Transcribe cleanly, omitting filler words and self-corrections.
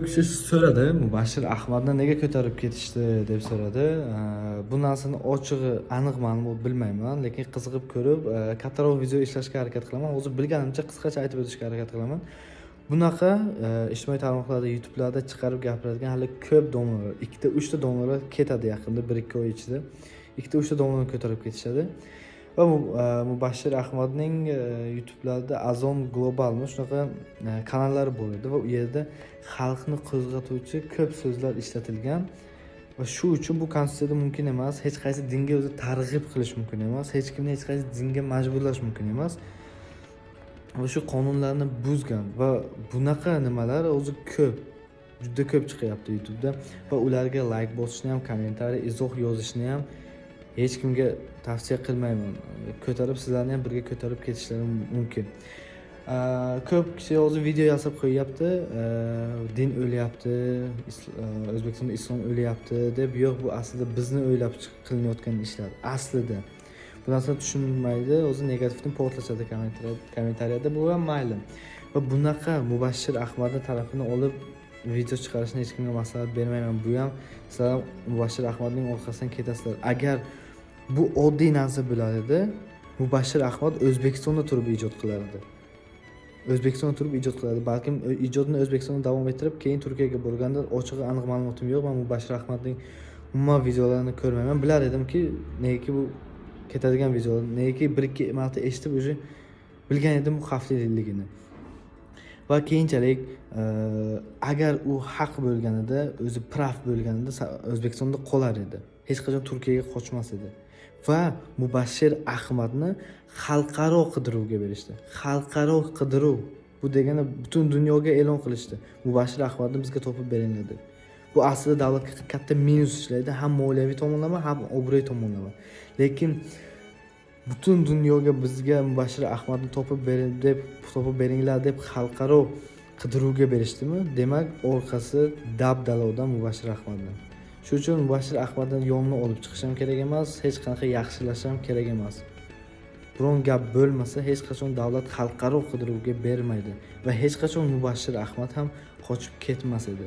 Kishi so'radi, Mubashshir Ahmadni nega ko'tarib ketishdi deb so'radi. Bu narsani ochig'i aniq ma'lumot bilmayman, lekin qiziqib ko'rib, kattaroq video ishlashga harakat qilaman. O'zi bilganimcha qisqacha aytib o'tishga harakat qilaman. Bunaqa ijtimoiy tarmoqlarda, YouTube'larda chiqarib gapiradigan hali ko'p domlalar, 2-3 ta domlalar ketadi yaqinda 1-2 oy ichida. 2-3 ta domlalarni ko'tarib ketishadi. Va Mubashshir Ahmadning YouTube'larda Azon Globalmi shunaqa kanallari bor edi va u yerda xalqni qo'zg'atuvchi ko'p so'zlar ishlatilgan va shu uchun bu konstitutsiyada mumkin emas, hech qaysi dinga o'zi targ'ib qilish mumkin emas, hech kimni hech qaysi dinga majburlash mumkin emas. Va shu qonunlarni buzgan va bunaqa nimalar o'zi ko'p, juda ko'p chiqyapti YouTube'da va ularga like bosishni ham, kommentariy izoh yozishni ham hech kimga tavsiya qilmayman. Ko'tarib sizlarni ham birga ko'tarib ketishlari mumkin. Ko'p kishi hozir video yasab qo'yyapti, din o'lyapti, O'zbekistonda islom o'lyapti deb. Yo'q, bu aslida bizni o'ylab qilinayotgan ishlar. Aslida bu narsani tushunmaydi, o'zi negativni portlashadi kommentariyada, bu ham mayli. Va bunaqa Mubashshir Ahmadning tarafini olib video chiqarishni hech kimga maslahat bermayman. Bu ham sizlar Mubashshir Ahmadning orqasidan ketasizlar. Agar bu oddiy narsa bo'lar edi, Mubashshir Ahmad O'zbekistonda turib ijod qilardi. O'zbekistonda turib ijod qiladi. Balkim ijodini O'zbekistonda davom ettirib, keyin Turkiyaga borganda ochig'i aniq ma'lumotim yo'q. Men Mubashshir Ahmadning umuman videolarini ko'rmayman. Bilar edimki, negaki bu ketadigan videolar, negaki 1-2 marta eshitib o'zi bilgan edim bu xavfliligini. Va keyinchalik agar u haq bo'lganida, o'zi prav bo'lganida O'zbekistonda qolar edi. Hech qachon Turkiyaga qochmas edi. Va Mubashshir Ahmadni xalqaro qidiruvga berishdi. Xalqaro qidiruv. Bu degani butun dunyoga e'lon qilishdi. Mubashshir Ahmadni bizga topib beringlar deb. Bu aslida davlatga katta minus ishlaydi, ham moliyaviy tomonlama, ham obro'y tomonlama. Lekin butun dunyoga bizga Mubashshir Ahmadni topib beringlar deb xalqaro qidiruvga berishdimi? Demak, orqasi dabdalodan Mubashshir Ahmaddan. Shuning uchun Mubashshir Ahmaddan yomni olib chiqish ham kerak emas, hech qanaqa yaxshilash ham kerak emas. Biron gap bo'lmasa, hech qachon davlat xalqaro qidiruvga bermaydi va hech qachon Mubashshir Ahmad ham qochib ketmas edi.